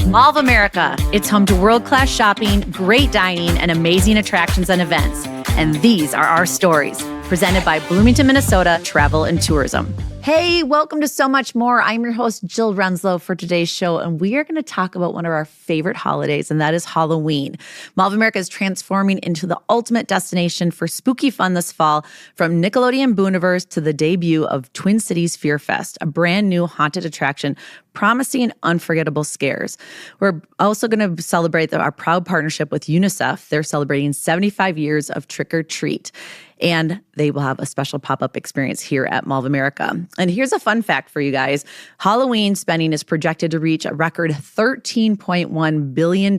Mall of America. It's home to world-class shopping, great dining, and amazing attractions and events. And these are our stories, presented by Bloomington, Minnesota Travel and Tourism. Hey, welcome to So Much More. I'm your host, Jill Renslow, for today's show, and we are going to talk about one of our favorite holidays, and that is Halloween. Mall of America is transforming into the ultimate destination for spooky fun this fall, from Nickelodeon Booniverse to the debut of Twin Cities Fear Fest, a brand new haunted attraction promising unforgettable scares. We're also going to celebrate our proud partnership with UNICEF. They're celebrating 75 years of Trick or Treat, and they will have a special pop-up experience here at Mall of America. And here's a fun fact for you guys. Halloween spending is projected to reach a record $13.1 billion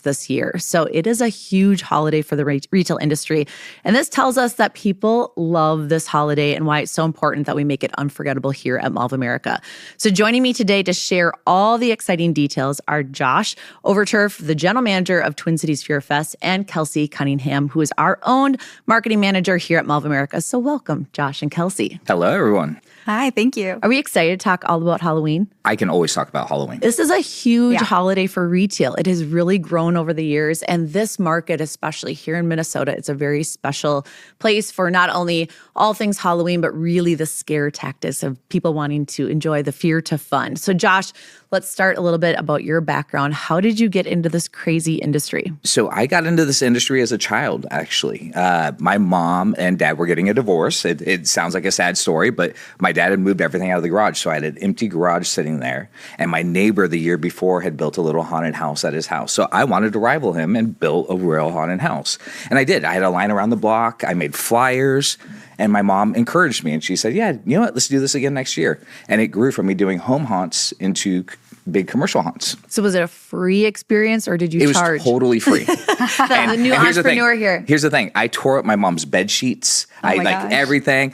this year. So it is a huge holiday for the retail industry. And this tells us that people love this holiday and why it's so important that we make it unforgettable here at Mall of America. So joining me today to share all the exciting details are Josh Overturf, the general manager of Twin Cities Fear Fest, and Kelsey Cunningham, who is our own marketing manager here at Mall of America. So welcome, Josh and Kelsey. Hello, everyone. Hi, thank you. Are we excited to talk all about Halloween? I can always talk about Halloween. This is a huge holiday for retail. It has really grown over the years. And this market, especially here in Minnesota, it's a very special place for not only all things Halloween, but really the scare tactics of people wanting to enjoy the fear to fun. So Josh, let's start a little bit about your background. How did you get into this crazy industry? So I got into this industry as a child, actually. My mom and dad were getting a divorce. It sounds like a sad story, but my dad had moved everything out of the garage. So I had an empty garage sitting there. And my neighbor the year before had built a little haunted house at his house. So I wanted to rival him and built a real haunted house. And I did. I had a line around the block. I made flyers. And my mom encouraged me. And she said, yeah, you know what? Let's do this again next year. And it grew from me doing home haunts into big commercial haunts. So was it a free experience or did you charge? It was totally free. The new entrepreneur here. Here's the thing. I tore up my mom's bed sheets. Everything.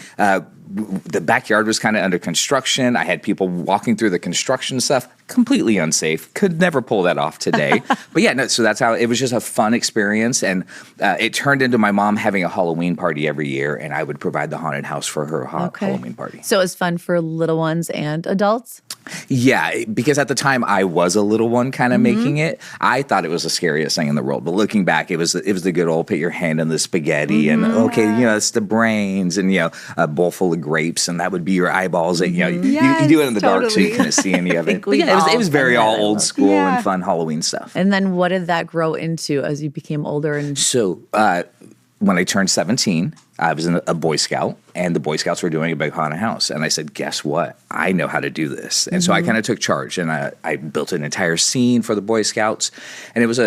The backyard was kind of under construction. I had people walking through the construction stuff. Completely unsafe. Could never pull that off today. But yeah, no, so that's how it was, just a fun experience. And it turned into my mom having a Halloween party every year, and I would provide the haunted house for her Halloween party. So it was fun for little ones and adults? Yeah, because at the time I was a little one kind of making it. I thought it was the scariest thing in the world. But looking back, it was the good old put your hand in the spaghetti and it's the brains and a bowl full of grapes and that would be your eyeballs. And, you do it in the dark so you couldn't see any of it. But yeah, it was very all old school and fun Halloween stuff. And then what did that grow into as you became older? So when I turned 17, I was in a Boy Scout, and the Boy Scouts were doing a big haunted house. And I said, guess what? I know how to do this. And so I kind of took charge, and I built an entire scene for the Boy Scouts. And it was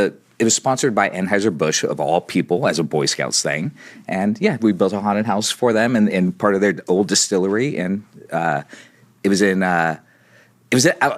sponsored by Anheuser-Busch, of all people, as a Boy Scouts thing. And yeah, we built a haunted house for them in part of their old distillery. And it was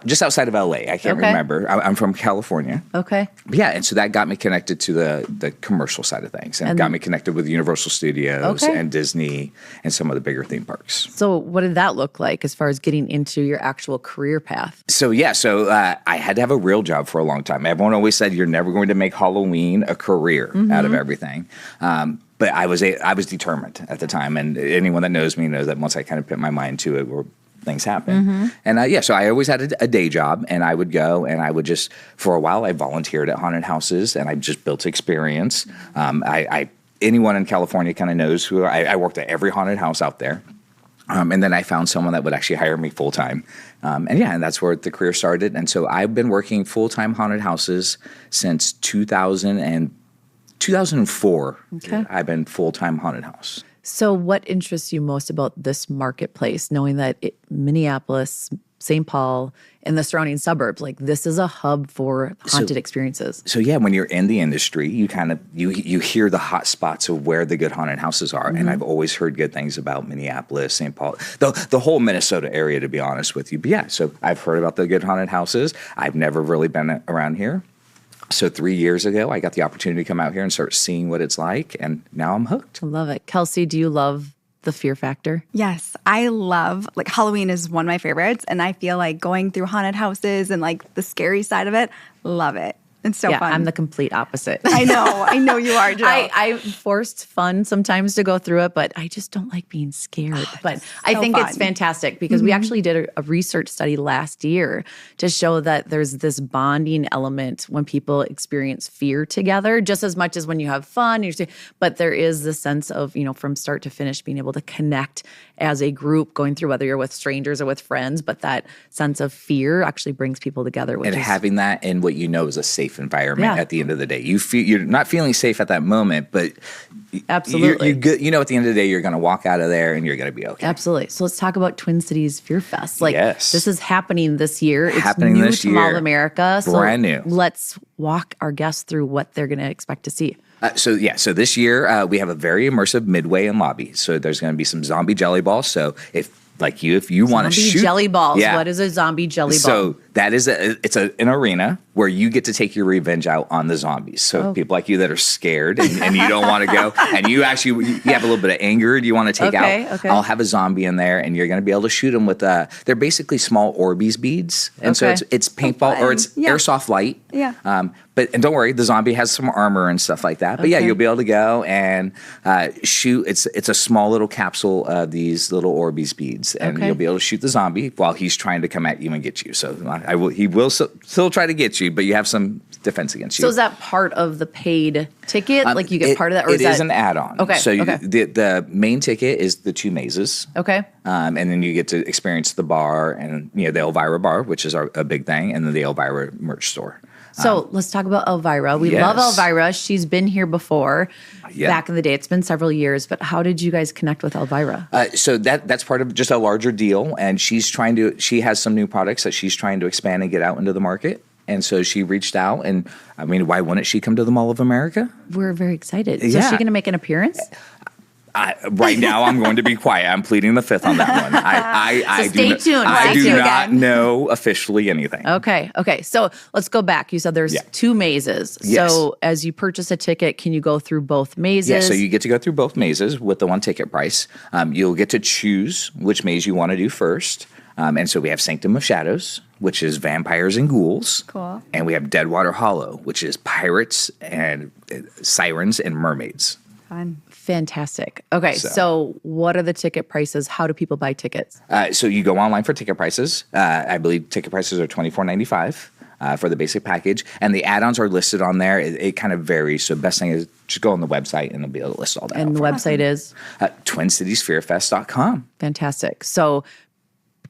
just outside of LA. I can't remember. I'm from California. Okay. But yeah, and so that got me connected to the commercial side of things, and got me connected with Universal Studios and Disney and some of the bigger theme parks. So what did that look like as far as getting into your actual career path? So I had to have a real job for a long time. Everyone always said you're never going to make Halloween a career out of everything. But I was determined at the time, and anyone that knows me knows that once I kind of put my mind to it, things happen. And so I always had a day job, and I would go and I would just, for a while, I volunteered at haunted houses, and I just built experience. Anyone in California kind of knows who I worked at every haunted house out there. And then I found someone that would actually hire me full time. And that's where the career started. And so I've been working full-time haunted houses since 2004. Okay. I've been full-time haunted house. So what interests you most about this marketplace, knowing that Minneapolis, St. Paul, and the surrounding suburbs, like this is a hub for haunted experiences? So yeah, when you're in the industry, you kind of, you hear the hot spots of where the good haunted houses are. And I've always heard good things about Minneapolis, St. Paul, the whole Minnesota area, to be honest with you. But yeah, so I've heard about the good haunted houses. I've never really been around here. So 3 years ago, I got the opportunity to come out here and start seeing what it's like, and now I'm hooked. I love it. Kelsey, do you love the fear factor? Yes, I love, Halloween is one of my favorites, and I feel like going through haunted houses and the scary side of it, love it. It's so fun. I'm the complete opposite. I know you are, Jill. I forced fun sometimes to go through it, but I just don't like being scared. But I think it's fantastic because we actually did a research study last year to show that there's this bonding element when people experience fear together, just as much as when you have fun. But there is this sense of, from start to finish, being able to connect as a group, going through whether you're with strangers or with friends, but that sense of fear actually brings people together. And having that in what is a safe environment at the end of the day. You're not feeling safe at that moment, but absolutely, you're good. At the end of the day, you're going to walk out of there and you're going to be okay. Absolutely. So let's talk about Twin Cities Fear Fest. This is happening this year. It's happening new this to year. Mall of America. So brand new. Let's walk our guests through what they're going to expect to see. So this year we have a very immersive midway and lobby. So there's going to be some Zombie GellyBall. So if you want to shoot Zombie GellyBalls. What is a Zombie GellyBall? So that is an arena where you get to take your revenge out on the zombies. So people like you that are scared and you don't want to go, and you have a little bit of anger you want to take out. Okay. I'll have a zombie in there, and you're going to be able to shoot them with they're basically small Orbeez beads, and so it's paintball or it's airsoft light. Yeah. And don't worry, the zombie has some armor and stuff like that. But you'll be able to go and shoot. It's a small little capsule of these little Orbeez beads, and you'll be able to shoot the zombie while he's trying to come at you and get you. So he will still try to get you, but you have some defense against you. So is that part of the paid ticket? You get part of that? Or it is an add-on. Okay. So the main ticket is the 2 mazes. Okay. And then you get to experience the bar and the Elvira bar, which is a big thing, and then the Elvira merch store. So let's talk about Elvira. We love Elvira. She's been here before back in the day. It's been several years, but how did you guys connect with Elvira? So that's part of just a larger deal, and she has some new products that she's trying to expand and get out into the market. And so she reached out, and why wouldn't she come to the Mall of America? We're very excited. So is she going to make an appearance? Right now, I'm going to be quiet. I'm pleading the fifth on that one. Stay tuned. I do not know officially anything. Okay. So let's go back. You said there's 2 mazes. Yes. So as you purchase a ticket, can you go through both mazes? Yeah, so you get to go through both mazes with the one ticket price. You'll get to choose which maze you want to do first. And so we have Sanctum of Shadows, which is vampires and ghouls. Cool. And we have Deadwater Hollow, which is pirates and sirens and mermaids. Fun. Fantastic. Okay, so what are the ticket prices? How do people buy tickets? So you go online for ticket prices. I believe ticket prices are $24.95 for the basic package, and the add-ons are listed on there. It kind of varies. So best thing is just go on the website, and they'll be able to list all that. And the website is? TwinCitiesFearFest.com. Fantastic. So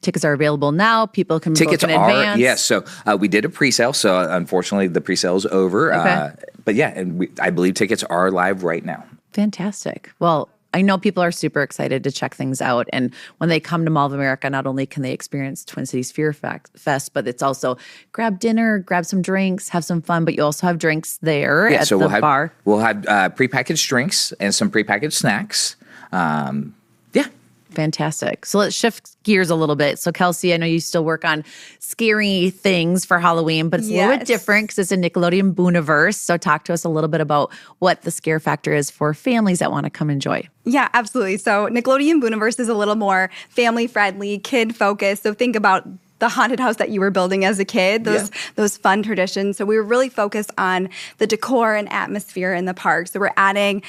tickets are available now. People can book in advance. Yes. So we did a pre-sale. So unfortunately, the pre-sale is over. Okay. But I believe tickets are live right now. Fantastic. Well, I know people are super excited to check things out. And when they come to Mall of America, not only can they experience Twin Cities Fear Fest, but it's also grab dinner, grab some drinks, have some fun. But you also have drinks there at the bar. We'll have prepackaged drinks and some prepackaged snacks. Fantastic. So let's shift gears a little bit. So Kelsey, I know you still work on scary things for Halloween, but it's a little bit different because it's a Nickelodeon Booniverse. So talk to us a little bit about what the scare factor is for families that want to come enjoy. Yeah, absolutely. So Nickelodeon Booniverse is a little more family-friendly, kid-focused. So think about the haunted house that you were building as a kid, those fun traditions. So we were really focused on the decor and atmosphere in the park. So we're adding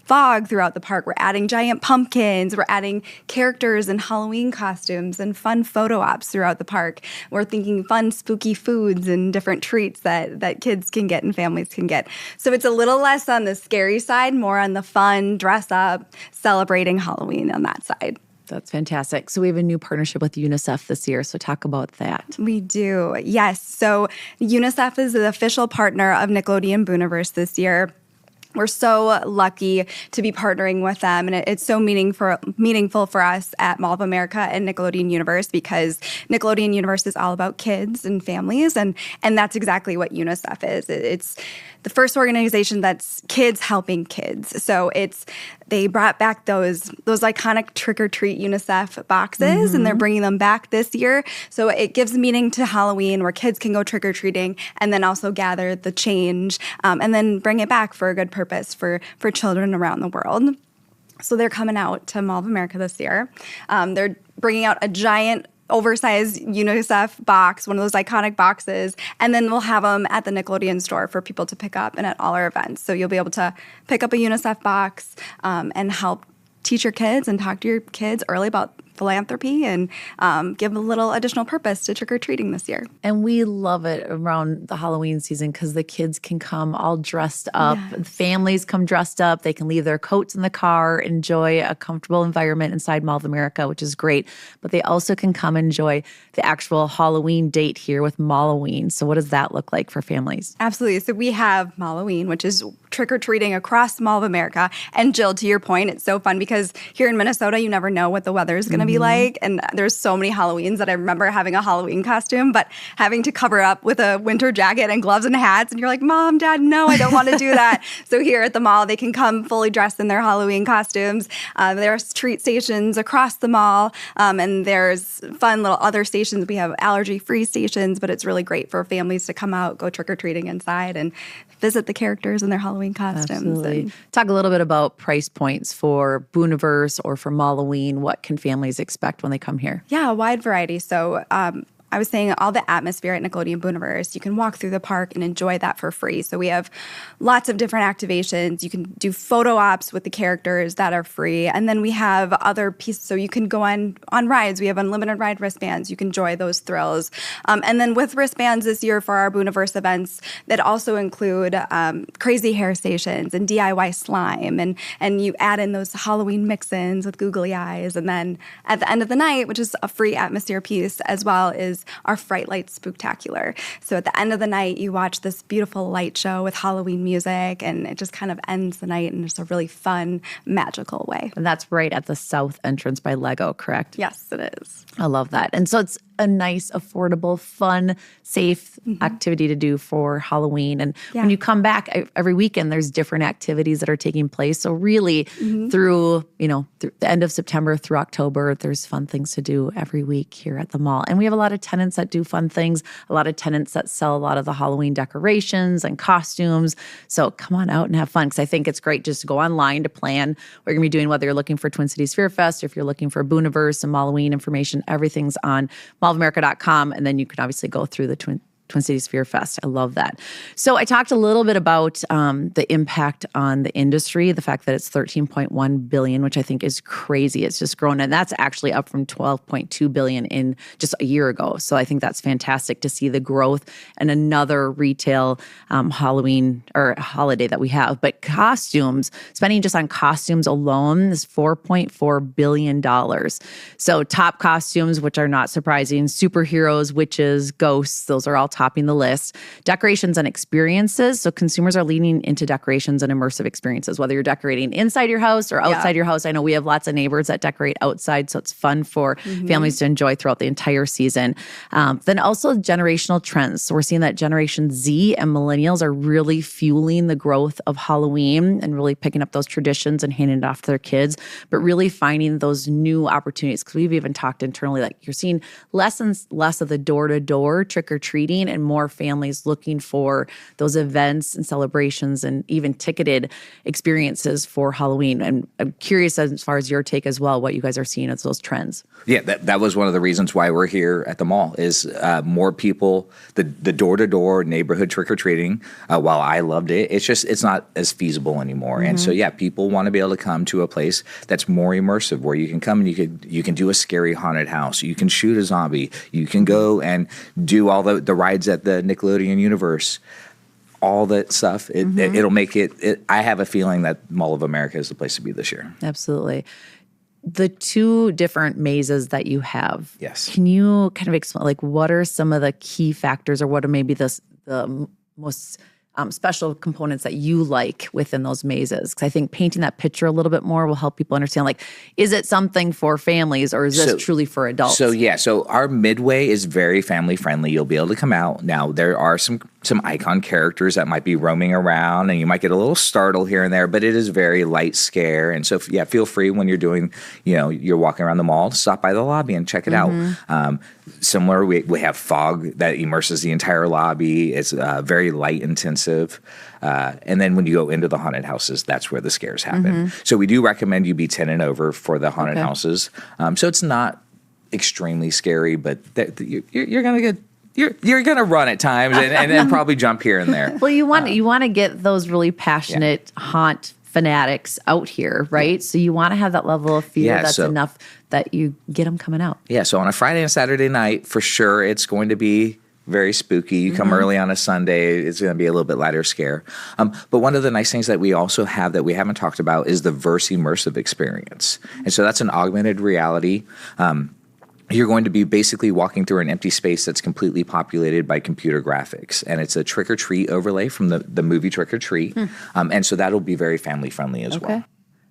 fog throughout the park. We're adding giant pumpkins. We're adding characters and Halloween costumes and fun photo ops throughout the park. We're thinking fun, spooky foods and different treats that kids can get and families can get. So it's a little less on the scary side, more on the fun, dress up, celebrating Halloween on that side. That's fantastic. So we have a new partnership with UNICEF this year. So talk about that. We do. Yes. So UNICEF is the official partner of Nickelodeon Booniverse this year. We're so lucky to be partnering with them, and it's so meaningful for us at Mall of America and Nickelodeon Universe because Nickelodeon Universe is all about kids and families, and that's exactly what UNICEF is. It's the first organization that's kids helping kids. So they brought back those iconic trick or treat UNICEF boxes, and they're bringing them back this year. So it gives meaning to Halloween, where kids can go trick or treating, and then also gather the change, and then bring it back for a good purpose for children around the world. So they're coming out to Mall of America this year. They're bringing out a giant oversized UNICEF box, one of those iconic boxes, and then we'll have them at the Nickelodeon store for people to pick up and at all our events. So you'll be able to pick up a UNICEF box and help teach your kids and talk to your kids early about philanthropy and give a little additional purpose to trick-or-treating this year. And we love it around the Halloween season because the kids can come all dressed up. Yes. Families come dressed up. They can leave their coats in the car, enjoy a comfortable environment inside Mall of America, which is great. But they also can come enjoy the actual Halloween date here with Malloween. So what does that look like for families? Absolutely. So we have Malloween, which is trick-or-treating across Mall of America. And Jill, to your point, it's so fun because here in Minnesota, you never know what the weather is going to be like. And there's so many Halloweens that I remember having a Halloween costume, but having to cover up with a winter jacket and gloves and hats. And you're like, Mom, Dad, no, I don't want to do that. So here at the mall, they can come fully dressed in their Halloween costumes. There's treat stations across the mall. And there's fun little other stations. We have allergy-free stations, but it's really great for families to come out, go trick-or-treating inside and visit the characters in their Halloween costumes. Absolutely. Talk a little bit about price points for Booniverse or for Malloween. What can families expect when they come here? Yeah, a wide variety. So I was saying all the atmosphere at Nickelodeon Booniverse, you can walk through the park and enjoy that for free. So we have lots of different activations. You can do photo ops with the characters that are free. And then we have other pieces. So you can go on rides. We have unlimited ride wristbands. You can enjoy those thrills. And then with wristbands this year for our Booniverse events that also include crazy hair stations and DIY slime. And you add in those Halloween mix-ins with googly eyes. And then at the end of the night, which is a free atmosphere piece as well, is our Fright Light Spooktacular. So at the end of the night, you watch this beautiful light show with Halloween music, and it just kind of ends the night in just a really fun, magical way. And that's right at the south entrance by Lego, correct? Yes, it is. I love that. And so it's a nice, affordable, fun, safe activity to do for Halloween. And when you come back every weekend, there's different activities that are taking place. So really through the end of September through October, there's fun things to do every week here at the mall. And we have a lot of tenants that do fun things, a lot of tenants that sell a lot of the Halloween decorations and costumes. So come on out and have fun, because I think it's great just to go online to plan what you're going to be doing, whether you're looking for Twin Cities Fear Fest or if you're looking for Booniverse and Malloween information. Everything's on mallofamerica.com, and then you can obviously go through the Twin Cities Fear Fest. I love that. So I talked a little bit about the impact on the industry, the fact that it's $13.1 billion, which I think is crazy. It's just grown, and that's actually up from $12.2 billion in just a year ago. So I think that's fantastic to see the growth and another retail Halloween or holiday that we have. But costumes, spending just on costumes alone is $4.4 billion. So top costumes, which are not surprising, superheroes, witches, ghosts, those are all topping the list. Decorations and experiences. So consumers are leaning into decorations and immersive experiences, whether you're decorating inside your house or outside your house. I know we have lots of neighbors that decorate outside, so it's fun for families to enjoy throughout the entire season. Then also generational trends. So we're seeing that Generation Z and millennials are really fueling the growth of Halloween and really picking up those traditions and handing it off to their kids, but really finding those new opportunities. Because we've even talked internally, like you're seeing less and less of the door-to-door trick-or-treating and more families looking for those events and celebrations and even ticketed experiences for Halloween. And I'm curious as far as your take as well, what you guys are seeing as those trends. Yeah, that was one of the reasons why we're here at the mall is more people, the door-to-door neighborhood trick-or-treating, while I loved it, it's not as feasible anymore. And so, people want to be able to come to a place that's more immersive, where you can come and you can do a scary haunted house, you can shoot a zombie, you can go and do all the rides at the Nickelodeon universe, all that stuff. It'll make it. I have a feeling that Mall of America is the place to be this year. Absolutely. The two different mazes that you have. Yes. Can you kind of explain, like, what are some of the key factors, or what are maybe the most special components that you like within those mazes? Because I think painting that picture a little bit more will help people understand, like, is it something for families or is this truly for adults? So our midway is very family friendly. You'll be able to come out. Now, there are some icon characters that might be roaming around, and you might get a little startle here and there, but it is very light scare. And so, feel free when you're doing, you're walking around the mall, to stop by the lobby and check it out. Similar, we have fog that immerses the entire lobby. It's very light intensive. And then when you go into the haunted houses, that's where the scares happen. So we do recommend you be 10 and over for the haunted houses. So it's not extremely scary, but you're gonna get. You're gonna run at times and then probably jump here and there. Well, you want to get those really passionate haunt fanatics out here, right? So you want to have that level of fear that's enough that you get them coming out. Yeah. So on a Friday and Saturday night, for sure, it's going to be very spooky. You come early on a Sunday, it's going to be a little bit lighter scare. But one of the nice things that we also have that we haven't talked about is the verse immersive experience. And so that's an augmented reality. You're going to be basically walking through an empty space that's completely populated by computer graphics. And it's a trick-or-treat overlay from the movie Trick-or-Treat. And so that'll be very family-friendly as well.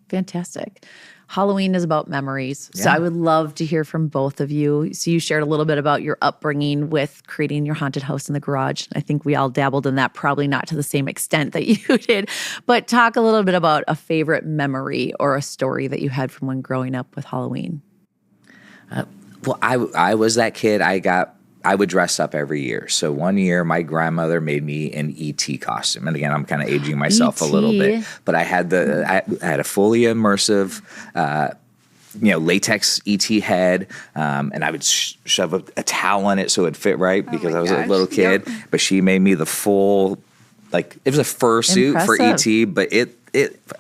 Fantastic. Halloween is about memories. So I would love to hear from both of you. So you shared a little bit about your upbringing with creating your haunted house in the garage. I think we all dabbled in that, probably not to the same extent that you did. But talk a little bit about a favorite memory or a story that you had from when growing up with Halloween. Well, I was that kid. I would dress up every year. So one year, my grandmother made me an E.T. costume, and again, I'm kind of aging myself a little bit. But I had a fully immersive, latex E.T. head, and I would shove a towel in it so it fit right because I was a little kid. Yep. But she made me the full, it was a fursuit for E.T. But it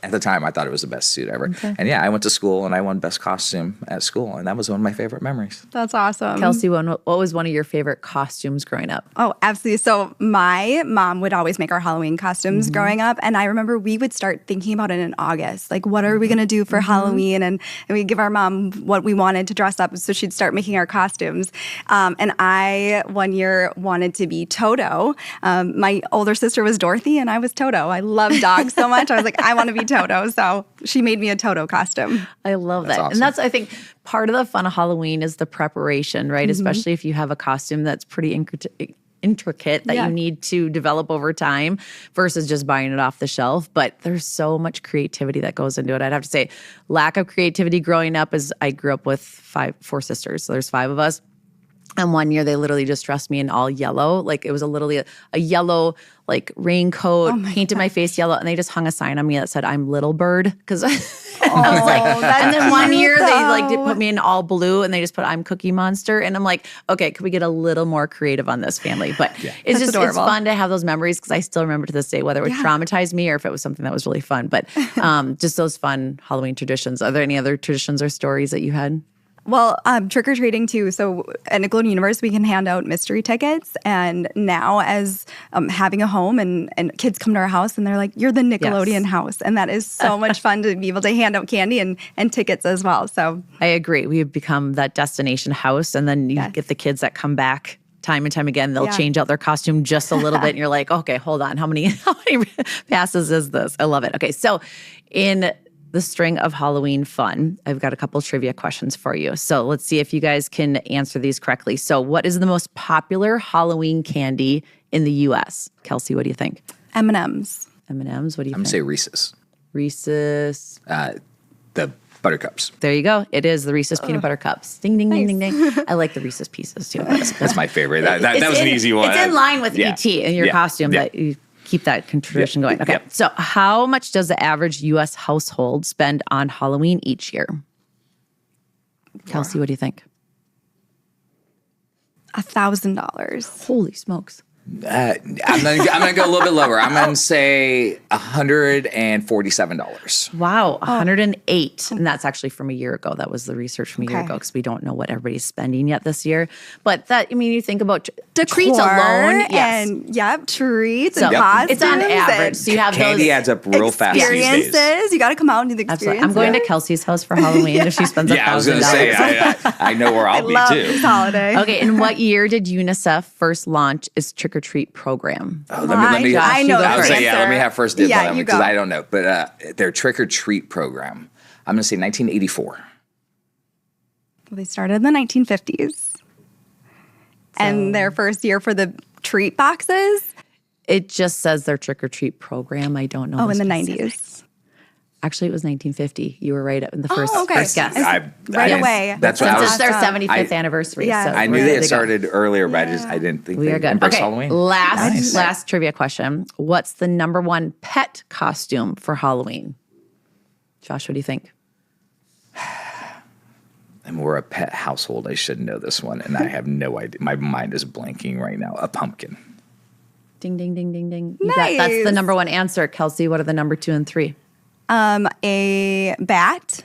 at the time I thought it was the best suit ever. Okay. And I went to school and I won best costume at school, and that was one of my favorite memories. That's awesome. Kelsey, what was one of your favorite costumes growing up? Oh, absolutely. So my mom would always make our Halloween costumes growing up, and I remember we would start thinking about it in August. Like, what are we going to do for Halloween? And we'd give our mom what we wanted to dress up, so she'd start making our costumes. And I, one year, wanted to be Toto. My older sister was Dorothy, and I was Toto. I love dogs so much. I was like, I want to be Toto. So she made me a Toto costume. I love that. Awesome. And that's, I think, part of the fun of Halloween is the preparation, right? Especially if you have a costume that's pretty intricate that you need to develop over time versus just buying it off the shelf. But there's so much creativity that goes into it. I'd have to say lack of creativity growing up is I grew up with four sisters. So there's 5 of us. And one year they literally just dressed me in all yellow. Like it was literally a yellow raincoat, painted my face yellow, and they just hung a sign on me that said I'm Little Bird because I was like, and then one year they did put me in all blue and they just put I'm Cookie Monster, and I'm like, okay, could we get a little more creative on this family? But it's just it's fun to have those memories because I still remember to this day whether it would traumatize me or if it was something that was really fun. But just those fun Halloween traditions. Are there any other traditions or stories that you had? Well, trick-or-treating too. So at Nickelodeon Booniverse, we can hand out mystery tickets. And now as having a home and kids come to our house and they're like, you're the Nickelodeon house. And that is so much fun to be able to hand out candy and tickets as well. So I agree. We have become that destination house. And then you get the kids that come back time and time again. They'll change out their costume just a little bit. And you're like, okay, hold on. How many passes is this? I love it. Okay, so in the string of Halloween fun, I've got a couple trivia questions for you. So let's see if you guys can answer these correctly. So what is the most popular Halloween candy in the U.S.? Kelsey, what do you think? M&M's. M&M's, what do you think? I'm going to say Reese's. Reese's. The Buttercups. There you go. It is the Reese's Peanut Butter Cups. Ding, ding, ding, ding, ding. I like the Reese's Pieces too. That's my favorite. That was an easy one. It's in line with E.T. in your costume that you keep that tradition going. Okay. So how much does the average U.S. household spend on Halloween each year? Kelsey, what do you think? $1,000. Holy smokes. I'm gonna go a little bit lower. I'm gonna say $147. Wow, 108, and that's actually from a year ago. That was the research from a year ago because we don't know what everybody's spending yet this year. But you think about treats alone, and treats so and costumes. It's on average. So you have candy those adds up real fast these days. Experiences. You got to come out and do the experience. I'm going to Kelsey's house for Halloween if she spends $1,000. I was gonna say I know where I'll be love too. This holiday. Okay, in what year did UNICEF first launch its trick-or-treat program? Oh, let me I know I would say, answer. let me have first dibs on that one because go. I don't know. But their trick-or-treat program, I'm going to say 1984. Well, they started in the 1950s. And their first year for the treat boxes? It just says their trick-or-treat program. I don't know. Oh, in the specifics. 90s. Actually, it was 1950. You were right in the first guess. Right away. That's what I was. It's their 75th anniversary. Yeah. So I knew they had started earlier, but I didn't think we they are good. embraced Okay, Halloween. last trivia question. What's the number one pet costume for Halloween? Josh, what do you think? And we're a pet household. I should know this one, and I have no idea. My mind is blanking right now. A pumpkin. Ding, ding, ding, ding, ding. Nice. That's the number one answer. Kelsey, what are the number 2 and 3? A bat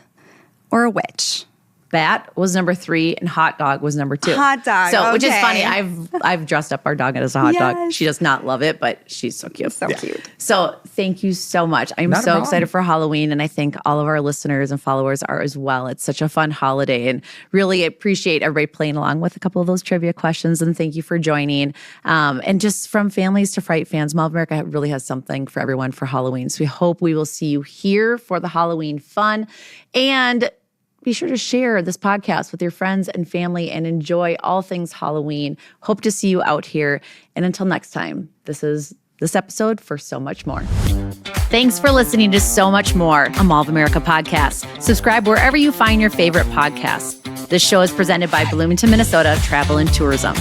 or a witch. Bat was number 3 and hot dog was number 2. Hot dog, So, which is okay. funny. I've dressed up our dog as a hot dog. Yes. She does not love it, but she's so cute. So cute. So thank you so much. I'm Not a so problem. excited for Halloween, and I think all of our listeners and followers are as well. It's such a fun holiday, and really appreciate everybody playing along with a couple of those trivia questions. And thank you for joining. And just from families to Fright fans, Mall of America really has something for everyone for Halloween. So we hope we will see you here for the Halloween fun. And be sure to share this podcast with your friends and family and enjoy all things Halloween. Hope to see you out here. And until next time, this is this episode for So Much More. Thanks for listening to So Much More, a Mall of America podcast. Subscribe wherever you find your favorite podcasts. This show is presented by Bloomington, Minnesota Travel and Tourism.